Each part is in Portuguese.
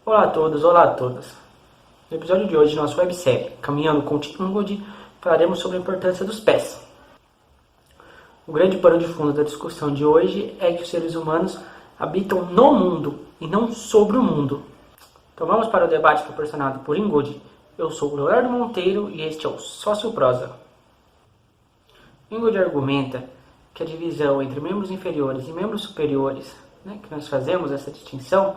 Olá a todos, olá a todas. No episódio de hoje de nossa websérie Caminhando com Ingod, falaremos sobre a importância dos pés. O grande pano de fundo da discussão de hoje é que os seres humanos habitam no mundo e não sobre o mundo. Então vamos para o debate proporcionado por Ingod. Eu sou o Leonardo Monteiro e este é o Sócio Prosa. Ingod argumenta que a divisão entre membros inferiores e membros superiores, que nós fazemos essa distinção,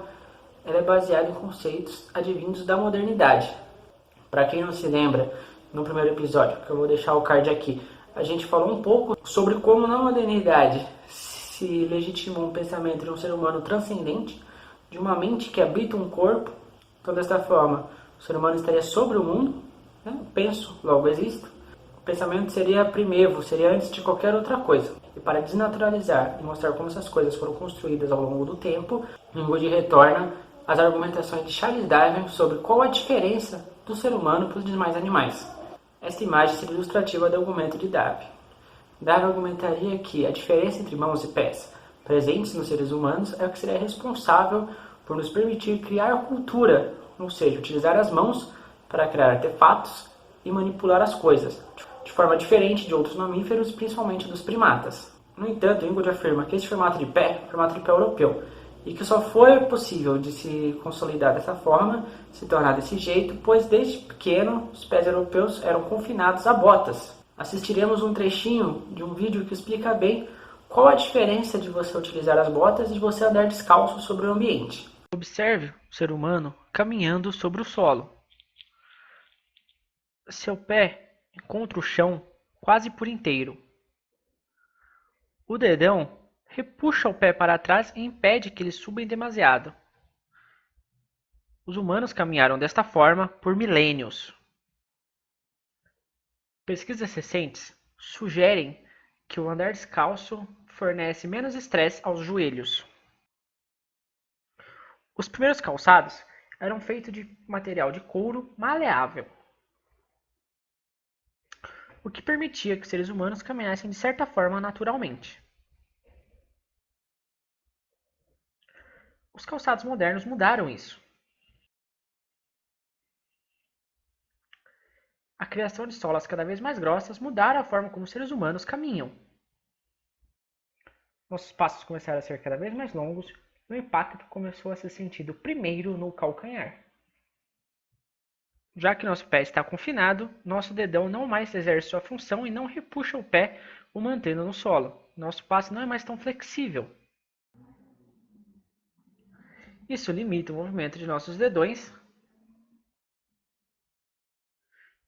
ela é baseada em conceitos advindos da modernidade. Para quem não se lembra, no primeiro episódio, que eu vou deixar o card aqui, a gente falou um pouco sobre como na modernidade se legitima um pensamento de um ser humano transcendente, de uma mente que habita um corpo. Então, desta forma, o ser humano estaria sobre o mundo, penso, logo existo. O pensamento seria primevo, seria antes de qualquer outra coisa. E para desnaturalizar e mostrar como essas coisas foram construídas ao longo do tempo, Ingod retorna às argumentações de Charles Darwin sobre qual a diferença do ser humano para os demais animais. Esta imagem seria ilustrativa do argumento de Darwin. Darwin argumentaria que a diferença entre mãos e pés presentes nos seres humanos é o que seria responsável por nos permitir criar cultura, ou seja, utilizar as mãos para criar artefatos e manipular as coisas, de forma diferente de outros mamíferos, principalmente dos primatas. No entanto, Ingod afirma que esse formato de pé é o formato de pé europeu, e que só foi possível de se consolidar dessa forma, se tornar desse jeito, pois desde pequeno os pés europeus eram confinados a botas. Assistiremos um trechinho de um vídeo que explica bem qual a diferença de você utilizar as botas e de você andar descalço sobre o ambiente. Observe o ser humano caminhando sobre o solo. Seu pé encontra o chão quase por inteiro. O dedão repuxa o pé para trás e impede que ele suba demasiado. Os humanos caminharam desta forma por milênios. Pesquisas recentes sugerem que o andar descalço fornece menos estresse aos joelhos. Os primeiros calçados eram feitos de material de couro maleável, o que permitia que os seres humanos caminhassem de certa forma naturalmente. Os calçados modernos mudaram isso. A criação de solas cada vez mais grossas mudaram a forma como os seres humanos caminham. Nossos passos começaram a ser cada vez mais longos e o impacto começou a ser sentido primeiro no calcanhar. Já que nosso pé está confinado, nosso dedão não mais exerce sua função e não repuxa o pé, o mantendo no solo. Nosso passo não é mais tão flexível. Isso limita o movimento de nossos dedões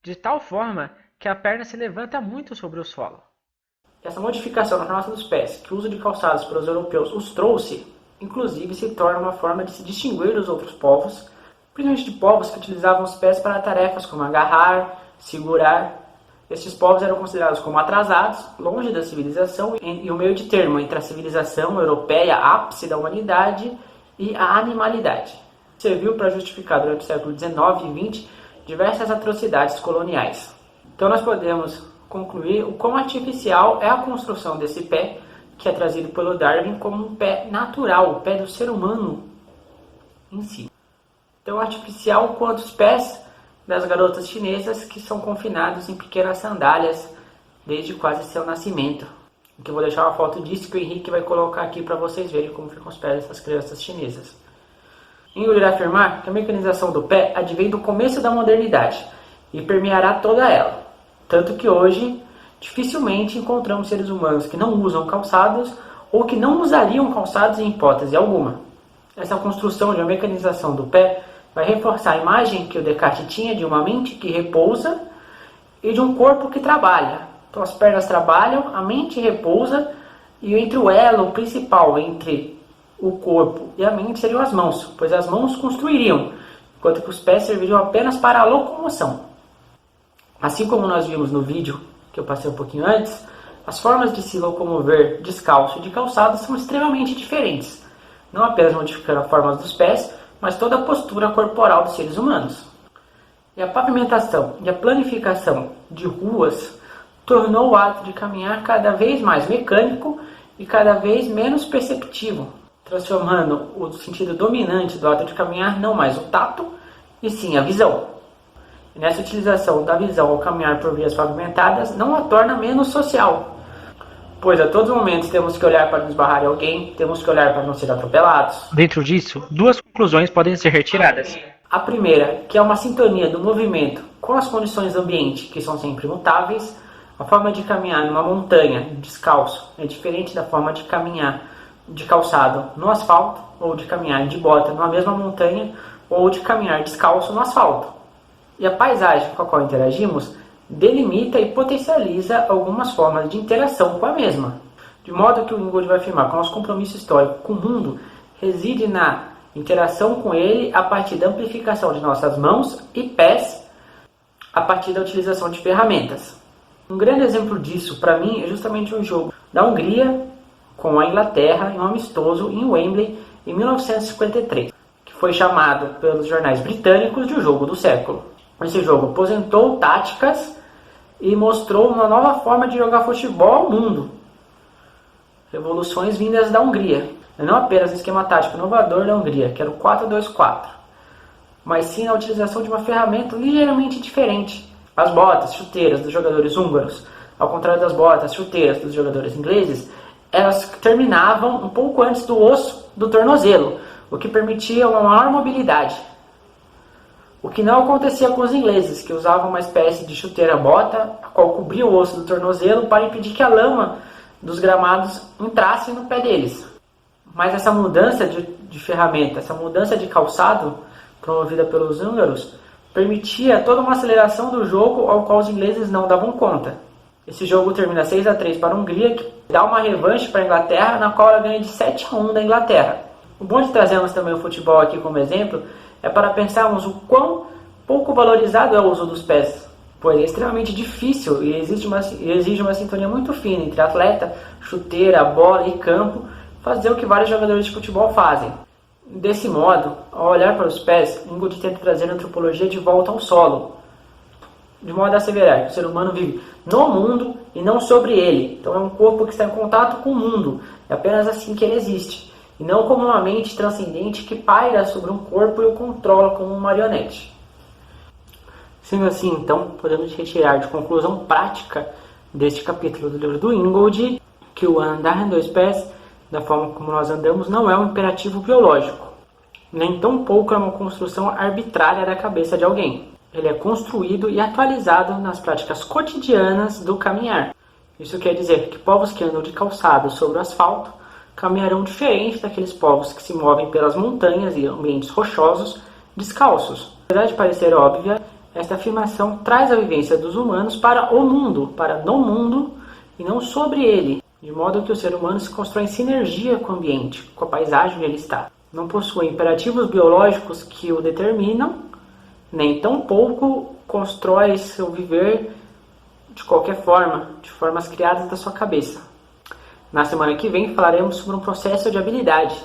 de tal forma que a perna se levanta muito sobre o solo. Essa modificação na formação dos pés, que o uso de calçados pelos europeus os trouxe, inclusive se torna uma forma de se distinguir dos outros povos, principalmente de povos que utilizavam os pés para tarefas como agarrar, segurar. Estes povos eram considerados como atrasados, longe da civilização e o meio de termo entre a civilização europeia, ápice da humanidade, e a animalidade. Serviu para justificar durante o século XIX e XX diversas atrocidades coloniais. Então nós podemos concluir o quão artificial é a construção desse pé, que é trazido pelo Darwin como um pé natural, o pé do ser humano em si. Tão artificial quanto os pés das garotas chinesas que são confinados em pequenas sandálias desde quase seu nascimento. Que eu vou deixar uma foto disso que o Henrique vai colocar aqui para vocês verem como ficam os pés dessas crianças chinesas. Ingod irá afirmar que a mecanização do pé advém do começo da modernidade e permeará toda ela. Tanto que hoje, dificilmente encontramos seres humanos que não usam calçados ou que não usariam calçados em hipótese alguma. Essa construção de uma mecanização do pé vai reforçar a imagem que o Descartes tinha de uma mente que repousa e de um corpo que trabalha. Então as pernas trabalham, a mente repousa e entre o elo principal entre o corpo e a mente seriam as mãos, pois as mãos construiriam, enquanto que os pés serviriam apenas para a locomoção. Assim como nós vimos no vídeo que eu passei um pouquinho antes, as formas de se locomover descalço e de calçado são extremamente diferentes, não apenas modificando a forma dos pés, mas toda a postura corporal dos seres humanos. E a pavimentação e a planificação de ruas tornou o ato de caminhar cada vez mais mecânico e cada vez menos perceptivo, transformando o sentido dominante do ato de caminhar não mais o tato, e sim a visão. E nessa utilização da visão ao caminhar por vias pavimentadas não a torna menos social, pois a todos os momentos temos que olhar para não esbarrar em alguém, temos que olhar para não ser atropelados. Dentro disso, duas conclusões podem ser retiradas. A primeira, que é uma sintonia do movimento com as condições do ambiente, que são sempre mutáveis. A forma de caminhar numa montanha, descalço, é diferente da forma de caminhar de calçado no asfalto, ou de caminhar de bota numa mesma montanha, ou de caminhar descalço no asfalto. E a paisagem com a qual interagimos delimita e potencializa algumas formas de interação com a mesma. De modo que o Ingold vai afirmar que o nosso compromisso histórico com o mundo reside na interação com ele a partir da amplificação de nossas mãos e pés a partir da utilização de ferramentas. Um grande exemplo disso, para mim, é justamente um jogo da Hungria com a Inglaterra em um amistoso em Wembley em 1953, que foi chamado pelos jornais britânicos de o jogo do século. Esse jogo aposentou táticas e mostrou uma nova forma de jogar futebol ao mundo. Revoluções vindas da Hungria. Não apenas o esquema tático inovador da Hungria, que era o 4-2-4, mas sim a utilização de uma ferramenta ligeiramente diferente. As botas, chuteiras dos jogadores húngaros, ao contrário das botas, chuteiras dos jogadores ingleses, elas terminavam um pouco antes do osso do tornozelo, o que permitia uma maior mobilidade. O que não acontecia com os ingleses, que usavam uma espécie de chuteira-bota, a qual cobria o osso do tornozelo para impedir que a lama dos gramados entrasse no pé deles. Mas essa mudança de ferramenta, essa mudança de calçado promovida pelos húngaros, permitia toda uma aceleração do jogo ao qual os ingleses não davam conta. Esse jogo termina 6-3 para a Hungria, que dá uma revanche para a Inglaterra, na qual ela ganha de 7-1 da Inglaterra. O bom de trazermos também o futebol aqui como exemplo é para pensarmos o quão pouco valorizado é o uso dos pés, pois é extremamente difícil e exige uma sintonia muito fina entre atleta, chuteira, bola e campo, fazer o que vários jogadores de futebol fazem. Desse modo, ao olhar para os pés, Ingold tenta trazer a antropologia de volta ao solo, de modo a asseverar que o ser humano vive no mundo e não sobre ele. Então é um corpo que está em contato com o mundo, é apenas assim que ele existe, e não como uma mente transcendente que paira sobre um corpo e o controla como uma marionete. Sendo assim, então, podemos retirar de conclusão prática deste capítulo do livro do Ingold que o andar em dois pés, da forma como nós andamos, não é um imperativo biológico, nem tampouco é uma construção arbitrária da cabeça de alguém. Ele é construído e atualizado nas práticas cotidianas do caminhar. Isso quer dizer que povos que andam de calçado sobre o asfalto caminharão diferente daqueles povos que se movem pelas montanhas e ambientes rochosos descalços. Apesar de parecer óbvia, esta afirmação traz a vivência dos humanos para o mundo, para no mundo e não sobre ele, de modo que o ser humano se constrói em sinergia com o ambiente, com a paisagem onde ele está. Não possui imperativos biológicos que o determinam, nem tampouco constrói seu viver de qualquer forma, de formas criadas da sua cabeça. Na semana que vem falaremos sobre um processo de habilidade,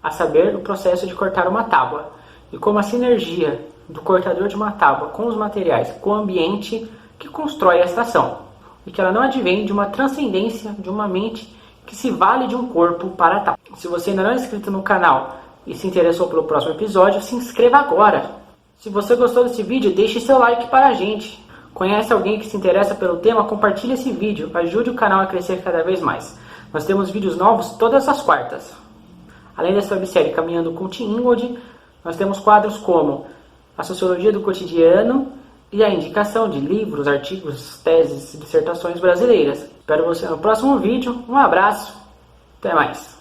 a saber, o processo de cortar uma tábua, e como a sinergia do cortador de uma tábua com os materiais, com o ambiente que constrói esta ação, e que ela não advém de uma transcendência de uma mente que se vale de um corpo para tal. Se você ainda não é inscrito no canal e se interessou pelo próximo episódio, se inscreva agora. Se você gostou desse vídeo, deixe seu like para a gente. Conhece alguém que se interessa pelo tema? Compartilhe esse vídeo, ajude o canal a crescer cada vez mais. Nós temos vídeos novos todas as quartas. Além dessa websérie Caminhando com Tim Ingold, nós temos quadros como a Sociologia do Cotidiano e a indicação de livros, artigos, teses e dissertações brasileiras. Espero você no próximo vídeo. Um abraço, até mais.